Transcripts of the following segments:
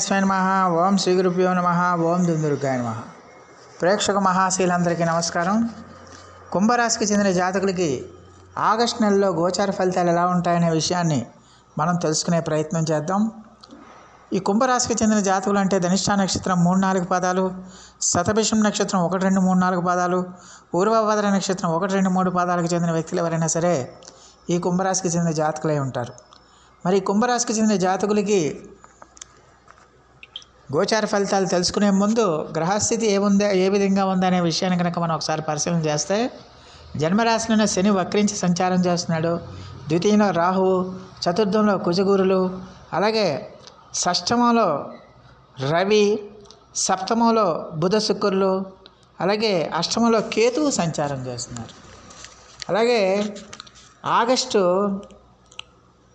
స్వై నమః. ఓం శ్రీ గురుభ్యో నమః. ఓం దుందుర్గాయ నమః. ప్రేక్షక మహాశీలందరికీ నమస్కారం. కుంభరాశికి చెందిన జాతకులకి ఆగస్టు నెలలో గోచార ఫలితాలు ఎలా ఉంటాయనే విషయాన్ని మనం తెలుసుకునే ప్రయత్నం చేద్దాం. ఈ కుంభరాశికి చెందిన జాతకులు అంటే ధనిష్ఠా నక్షత్రం 3-4 పాదాలు, శతభిషం నక్షత్రం 1-2-3-4 పాదాలు, పూర్వభద్ర నక్షత్రం 1-2-3 పాదాలకు చెందిన వ్యక్తులు ఎవరైనా సరే ఈ కుంభరాశికి చెందిన జాతకులై ఉంటారు. మరి కుంభరాశికి చెందిన జాతకులకి గోచార ఫలితాలు తెలుసుకునే ముందు గ్రహస్థితి ఏ విధంగా ఉందనే విషయాన్ని కనుక మనం ఒకసారి పరిశీలన చేస్తే, జన్మరాశిలోనే శని వక్రించి సంచారం చేస్తున్నాడు, ద్వితీయంలో రాహువు, చతుర్థంలో కుజగురులు, అలాగే షష్టమంలో రవి, సప్తమంలో బుధ శుక్రులు, అలాగే అష్టమంలో కేతువు సంచారం చేస్తున్నారు. అలాగే ఆగస్టు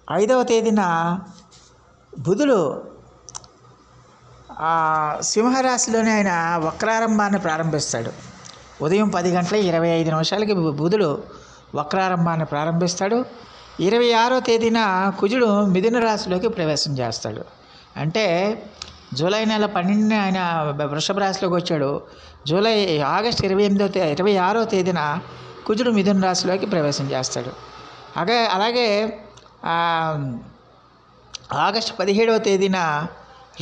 5వ తేదీన బుధుడు సింహరాశిలోనే ఆయన వక్రారంభాన్ని ప్రారంభిస్తాడు. ఉదయం 10:25 బుధుడు వక్రారంభాన్ని ప్రారంభిస్తాడు. 26వ తేదీన కుజుడు మిథున రాశిలోకి ప్రవేశం చేస్తాడు. అంటే జూలై నెల 12న ఆయన వృషభ రాశిలోకి వచ్చాడు. ఆగస్టు 26వ తేదీన కుజుడు మిథున రాశిలోకి ప్రవేశం చేస్తాడు. అలాగే ఆగస్టు 17వ తేదీన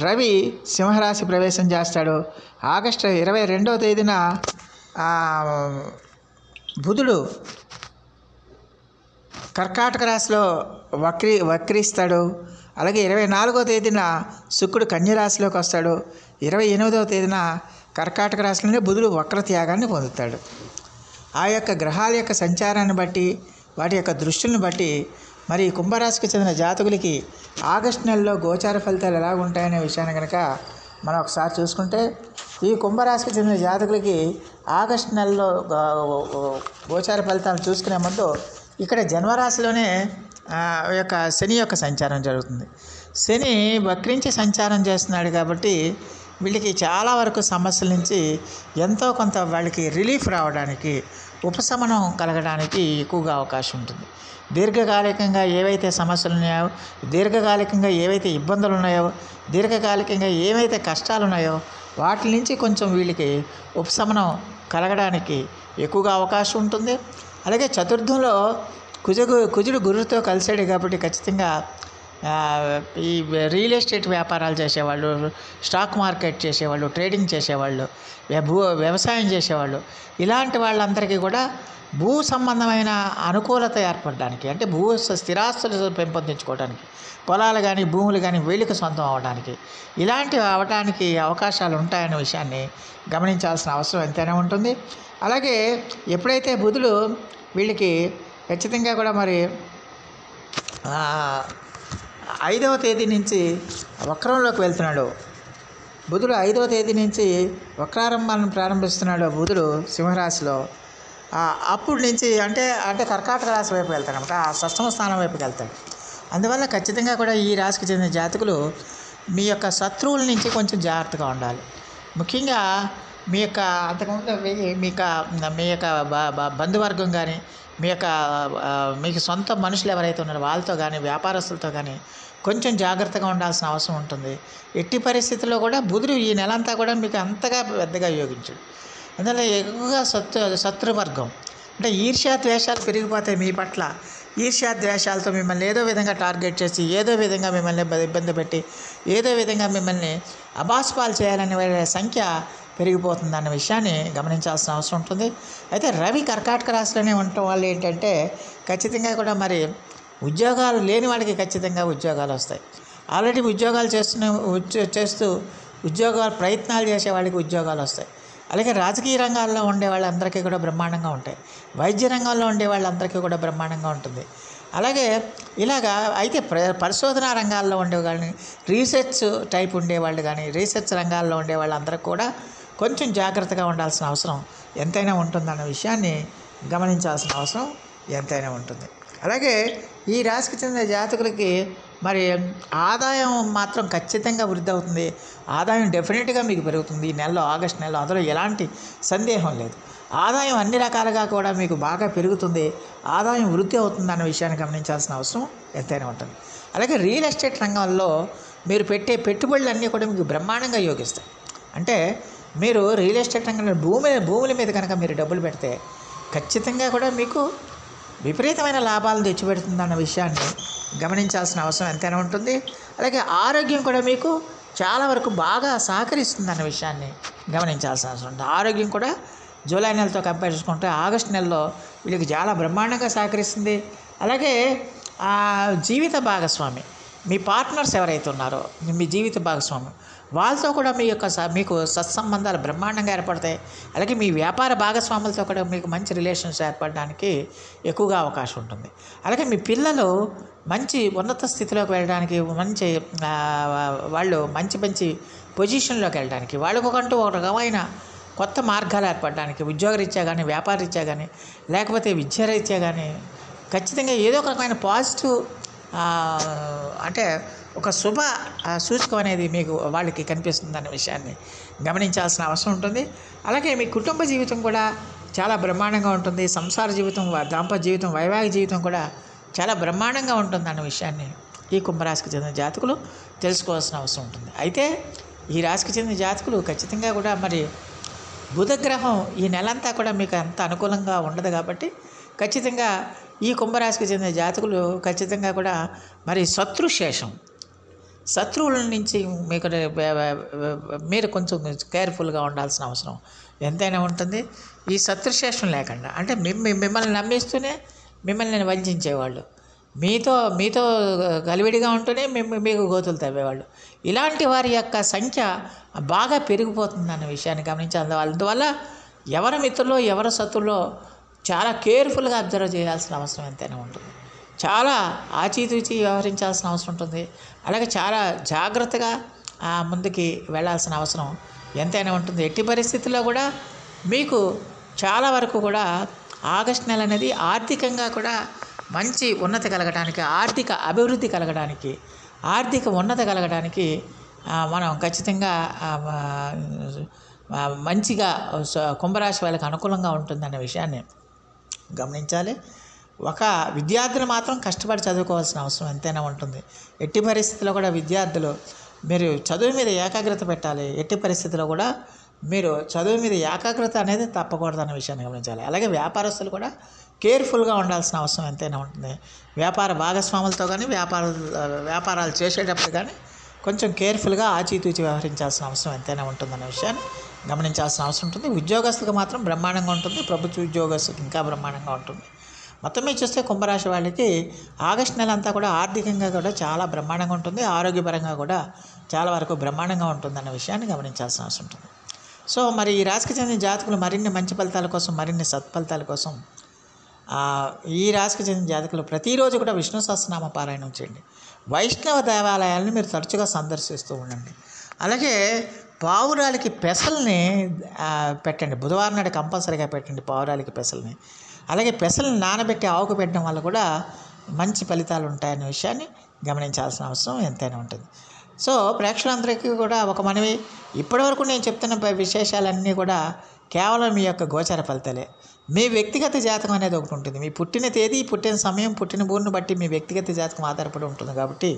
రవి సింహరాశి ప్రవేశం చేస్తాడు. ఆగస్టు 22వ తేదీన బుధుడు కర్కాటక రాశిలో వక్రిస్తాడు. అలాగే 24వ తేదీన శుక్రుడు కన్యరాశిలోకి వస్తాడు. 28వ తేదీన కర్కాటక రాశిలోనే బుధుడు వక్రత్యాగాన్ని పొందుతాడు. ఆ యొక్క గ్రహాల యొక్క సంచారాన్ని బట్టి, వాటి యొక్క దృష్టిని బట్టి మరి కుంభరాశికి చెందిన జాతకులకి ఆగస్టు నెలలో గోచార ఫలితాలు ఎలా ఉంటాయనే విషయాన్ని కనుక మనం ఒకసారి చూసుకుంటే, ఈ కుంభరాశికి చెందిన జాతకులకి ఆగస్టు నెలలో గోచార ఫలితాలు చూసుకునే ముందు ఇక్కడ జన్మరాశిలోనే యొక్క శని యొక్క సంచారం జరుగుతుంది. శని వక్రించి సంచారం చేస్తున్నాడు కాబట్టి వీళ్ళకి చాలా వరకు సమస్యల నుంచి ఎంతో కొంత వాళ్ళకి రిలీఫ్ రావడానికి, ఉపశమనం కలగడానికి ఎక్కువగా అవకాశం ఉంటుంది. దీర్ఘకాలికంగా ఏవైతే సమస్యలు ఉన్నాయో, దీర్ఘకాలికంగా ఏవైతే ఇబ్బందులు ఉన్నాయో, దీర్ఘకాలికంగా ఏవైతే కష్టాలు ఉన్నాయో వాటి నుంచి కొంచెం వీళ్ళకి ఉపశమనం కలగడానికి ఎక్కువగా అవకాశం ఉంటుంది. అలాగే చతుర్థంలో కుజుడు గురువుతో కలిసాడు కాబట్టి ఖచ్చితంగా ఈ రియల్ ఎస్టేట్ వ్యాపారాలు చేసేవాళ్ళు, స్టాక్ మార్కెట్ చేసేవాళ్ళు, ట్రేడింగ్ చేసేవాళ్ళు, వ్యవసాయం చేసేవాళ్ళు, ఇలాంటి వాళ్ళందరికీ కూడా భూ సంబంధమైన అనుకూలత ఏర్పడడానికి, అంటే స్థిరాస్తులు పెంపొందించుకోవడానికి, పొలాలు కానీ భూములు కానీ వీళ్ళకి సొంతం అవడానికి, ఇలాంటివి అవడానికి అవకాశాలు ఉంటాయనే విషయాన్ని గమనించాల్సిన అవసరం ఎంతైనా ఉంటుంది. అలాగే ఎప్పుడైతే బుధుడు వీళ్ళకి ఖచ్చితంగా కూడా మరి 5వ తేదీ నుంచి వక్రంలోకి వెళ్తున్నాడు. బుధుడు 5వ తేదీ నుంచి వక్రారంభాలను ప్రారంభిస్తున్నాడు. బుధుడు సింహరాశిలో అప్పుడు నుంచి అంటే కర్కాటక రాశి వైపు వెళ్తాడు అనమాట. ఆ షష్టమ స్థానం వైపుకి వెళ్తాడు. అందువల్ల ఖచ్చితంగా కూడా ఈ రాశికి చెందిన జాతకులు మీ యొక్క శత్రువుల నుంచి కొంచెం జాగ్రత్తగా ఉండాలి. ముఖ్యంగా మీ యొక్క అంతకుముందు మీ యొక్క బంధువర్గం కానీ, మీకు సొంత మనుషులు ఎవరైతే ఉన్నారో వాళ్ళతో కానీ, వ్యాపారస్తులతో కానీ కొంచెం జాగ్రత్తగా ఉండాల్సిన అవసరం ఉంటుంది. ఎట్టి పరిస్థితుల్లో కూడా బుధుడు ఈ నెలంతా కూడా మీకు అంతగా పెద్దగా యోగించాడు. అందువల్ల ఎక్కువగా శత్రువర్గం అంటే ఈర్ష్యా ద్వేషాలు పెరిగిపోతాయి మీ పట్ల. ఈర్ష్యా ద్వేషాలతో మిమ్మల్ని ఏదో విధంగా టార్గెట్ చేసి, ఏదో విధంగా మిమ్మల్ని ఇబ్బంది పెట్టి, ఏదో విధంగా మిమ్మల్ని అబాస్పాలు చేయాలనే సంఖ్య పెరిగిపోతుందన్న విషయాన్ని గమనించాల్సిన అవసరం ఉంటుంది. అయితే రవి కర్కాటక రాశిలోనే ఉండటం వల్ల ఏంటంటే ఖచ్చితంగా కూడా మరి ఉద్యోగాలు లేని వాళ్ళకి ఖచ్చితంగా ఉద్యోగాలు వస్తాయి. ఆల్రెడీ ఉద్యోగాలు చేస్తూ ఉద్యోగాలు ప్రయత్నాలు చేసే వాళ్ళకి ఉద్యోగాలు వస్తాయి. అలాగే రాజకీయ రంగాల్లో ఉండే వాళ్ళందరికీ కూడా బ్రహ్మాండంగా ఉంటాయి. వైద్య రంగంలో ఉండే వాళ్ళందరికీ కూడా బ్రహ్మాండంగా ఉంటుంది. అలాగే ఇలాగా అయితే పరిశోధనా రంగాల్లో ఉండే వాళ్ళని, రీసెర్చ్ టైప్ ఉండేవాళ్ళు కానీ, రీసెర్చ్ రంగాల్లో ఉండే వాళ్ళందరికీ కూడా కొంచెం జాగ్రత్తగా ఉండాల్సిన అవసరం ఎంతైనా ఉంటుందన్న విషయాన్ని గమనించాల్సిన అవసరం ఎంతైనా ఉంటుంది. అలాగే ఈ రాశికి చెందిన జాతకులకి మరి ఆదాయం మాత్రం ఖచ్చితంగా వృద్ధి అవుతుంది. ఆదాయం డెఫినెట్గా మీకు పెరుగుతుంది ఈ నెలలో, ఆగస్టు నెలలో. అందులో ఎలాంటి సందేహం లేదు. ఆదాయం అన్ని రకాలుగా కూడా మీకు బాగా పెరుగుతుంది, ఆదాయం వృద్ధి అవుతుంది అన్న విషయాన్ని గమనించాల్సిన అవసరం ఎంతైనా ఉంటుంది. అలాగే రియల్ ఎస్టేట్ రంగంలో మీరు పెట్టే పెట్టుబడులన్నీ కూడా మీకు బ్రహ్మాండంగా యోగిస్తాయి. అంటే మీరు రియల్ ఎస్టేట్ రంగంలో భూముల మీద కనుక మీరు డబ్బులు పెడితే ఖచ్చితంగా కూడా మీకు విపరీతమైన లాభాలను తెచ్చిపెడుతుందన్న విషయాన్ని గమనించాల్సిన అవసరం ఎంతైనా ఉంటుంది. అలాగే ఆరోగ్యం కూడా మీకు చాలా వరకు బాగా సహకరిస్తుందన్న విషయాన్ని గమనించాల్సిన అవసరం ఉంటుంది. ఆరోగ్యం కూడా జూలై నెలతో కంపేర్ చేసుకుంటే ఆగస్టు నెలలో వీళ్ళకి చాలా బ్రహ్మాండంగా సహకరిస్తుంది. అలాగే జీవిత భాగస్వామి, మీ పార్ట్నర్స్ ఎవరైతే ఉన్నారో మీ జీవిత భాగస్వామి, వాళ్ళతో కూడా మీకు సత్సంబంధాలు బ్రహ్మాండంగా ఏర్పడతాయి. అలాగే మీ వ్యాపార భాగస్వాములతో కూడా మీకు మంచి రిలేషన్స్ ఏర్పడడానికి ఎక్కువగా అవకాశం ఉంటుంది. అలాగే మీ పిల్లలు మంచి ఉన్నత స్థితిలోకి వెళ్ళడానికి, వాళ్ళు మంచి పొజిషన్లోకి వెళ్ళడానికి, వాళ్ళకొకంటూ ఒక రకమైన కొత్త మార్గాలు ఏర్పడడానికి, ఉద్యోగరీత్యా కానీ, వ్యాపార రీత్యా కానీ, లేకపోతే విద్యారీత్యా కానీ ఖచ్చితంగా ఏదో ఒక రకమైన పాజిటివ్ అంటే ఒక శుభ సూచకం అనేది మీకు వాళ్ళకి కనిపిస్తుందన్న విషయాన్ని గమనించాల్సిన అవసరం ఉంటుంది. అలాగే మీ కుటుంబ జీవితం కూడా చాలా బ్రహ్మాండంగా ఉంటుంది. సంసార జీవితం, దాంపత్య జీవితం, వైవాహిక జీవితం కూడా చాలా బ్రహ్మాండంగా ఉంటుందన్న విషయాన్ని ఈ కుంభరాశికి చెందిన జాతకులు తెలుసుకోవాల్సిన అవసరం ఉంటుంది. అయితే ఈ రాశికి చెందిన జాతకులు ఖచ్చితంగా కూడా మరి బుధగ్రహం ఈ నెలంతా కూడా మీకు అంత అనుకూలంగా ఉండదు కాబట్టి ఖచ్చితంగా ఈ కుంభరాశికి చెందిన జాతకులు ఖచ్చితంగా కూడా మరి శత్రువుల నుంచి మీరు కొంచెం కేర్ఫుల్గా ఉండాల్సిన అవసరం ఎంతైనా ఉంటుంది. ఈ శత్రుశేషం లేకుండా, అంటే మిమ్మల్ని నమ్మిస్తూనే మిమ్మల్ని వంచేవాళ్ళు, మీతో గలివిడిగా ఉంటూనే మీకు గోతులు తవ్వేవాళ్ళు, ఇలాంటి వారి యొక్క సంఖ్య బాగా పెరిగిపోతుందన్న విషయాన్ని గమనించాలి. అందువల్ల ఎవరి మిత్రులో ఎవరి శత్రువులో చాలా కేర్ఫుల్గా అబ్జర్వ్ చేయాల్సిన అవసరం ఎంతైనా ఉంటుంది. చాలా ఆచితూచి వ్యవహరించాల్సిన అవసరం ఉంటుంది. అలాగే చాలా జాగ్రత్తగా ముందుకి వెళ్ళాల్సిన అవసరం ఎంతైనా ఉంటుంది. ఎట్టి పరిస్థితుల్లో కూడా మీకు చాలా వరకు కూడా ఆగస్టు నెల అనేది ఆర్థికంగా కూడా మంచి ఉన్నతి కలగడానికి, ఆర్థిక అభివృద్ధి కలగడానికి, ఆర్థిక ఉన్నతి కలగడానికి మనం ఖచ్చితంగా మంచిగా కుంభరాశి వాళ్ళకి అనుకూలంగా ఉంటుందనే విషయాన్ని గమనించాలి. ఒక విద్యార్థులు మాత్రం కష్టపడి చదువుకోవాల్సిన అవసరం ఎంతైనా ఉంటుంది. ఎట్టి పరిస్థితుల్లో కూడా విద్యార్థులు మీరు చదువు మీద ఏకాగ్రత పెట్టాలి. ఎట్టి పరిస్థితుల్లో కూడా మీరు చదువు మీద ఏకాగ్రత అనేది తప్పకూడదన్న విషయాన్ని గమనించాలి. అలాగే వ్యాపారస్తులు కూడా కేర్ఫుల్గా ఉండాల్సిన అవసరం ఎంతైనా ఉంటుంది. వ్యాపార భాగస్వాములతో కానీ వ్యాపారాలు చేసేటప్పుడు కానీ కొంచెం కేర్ఫుల్గా ఆచితూచి వ్యవహరించాల్సిన అవసరం ఎంతైనా ఉంటుందన్న విషయాన్ని గమనించాల్సిన అవసరం ఉంటుంది. ఉద్యోగస్తులకు మాత్రం బ్రహ్మాండంగా ఉంటుంది. ప్రభుత్వ ఉద్యోగస్తులకు ఇంకా బ్రహ్మాండంగా ఉంటుంది. మొత్తం మీద చూస్తే కుంభరాశి వాళ్ళకి ఆగస్టు నెల అంతా కూడా ఆర్థికంగా కూడా చాలా బ్రహ్మాండంగా ఉంటుంది. ఆరోగ్యపరంగా కూడా చాలా వరకు బ్రహ్మాండంగా ఉంటుందన్న విషయాన్ని గమనించాల్సిన అవసరం ఉంటుంది. సో మరి ఈ రాశికి చెందిన జాతకులు మరిన్ని మంచి ఫలితాల కోసం, మరిన్ని సత్ఫలితాల కోసం ఈ రాశికి చెందిన జాతకులు ప్రతిరోజు కూడా విష్ణు సహస్రనామ పారాయణం చేయండి. వైష్ణవ దేవాలయాలను మీరు తరచుగా సందర్శిస్తూ ఉండండి. అలాగే పావురాలకి పెసల్ని పెట్టండి. బుధవారం నాడు కంపల్సరీగా పెట్టండి పావురాలకి పెసల్ని. అలాగే పెసల్ని నానబెట్టి ఆవుకు పెట్టడం వల్ల కూడా మంచి ఫలితాలు ఉంటాయనే విషయాన్ని గమనించాల్సిన అవసరం ఎంతైనా ఉంటుంది. సో ప్రేక్షకులందరికీ కూడా ఒక మనవి, ఇప్పటివరకు నేను చెప్తున్న విశేషాలన్నీ కూడా కేవలం మీ యొక్క గోచర ఫలితాలే. మీ వ్యక్తిగత జాతకం అనేది ఒకటి ఉంటుంది. మీ పుట్టిన తేదీ, పుట్టిన సమయం, పుట్టిన ఊరిని బట్టి మీ వ్యక్తిగత జాతకం ఆధారపడి ఉంటుంది. కాబట్టి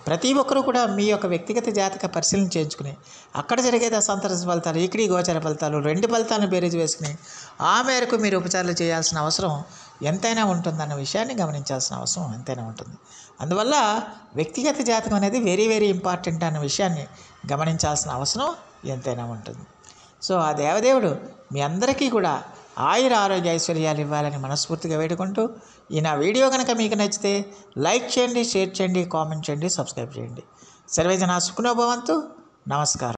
ప్రతి ఒక్కరూ కూడా మీ యొక్క వ్యక్తిగత జాతక పరిశీలన చేయించుకుని అక్కడ జరిగే దశాంతర ఫలితాలు, ఇక్కడి గోచర ఫలితాలు, రెండు ఫలితాలను బేరీజు వేసుకుని ఆ మేరకు మీరు ఉపచారాలు చేయాల్సిన అవసరం ఎంతైనా ఉంటుందన్న విషయాన్ని గమనించాల్సిన అవసరం ఎంతైనా ఉంటుంది. అందువల్ల వ్యక్తిగత జాతకం అనేది వెరీ వెరీ ఇంపార్టెంట్ అన్న విషయాన్ని గమనించాల్సిన అవసరం ఎంతైనా ఉంటుంది. సో ఆ దేవదేవుడు మీ అందరికీ కూడా ఆయుర ఆరోగ్య ఐశ్వర్యాలు ఇవ్వాలని మనస్ఫూర్తిగా వేడుకుంటూ ఈ నా వీడియో కనుక మీకు నచ్చితే లైక్ చేయండి, షేర్ చేయండి, కామెంట్ చేయండి, సబ్స్క్రైబ్ చేయండి. సర్వేజన సుఖినో భవంతు. నమస్కారం.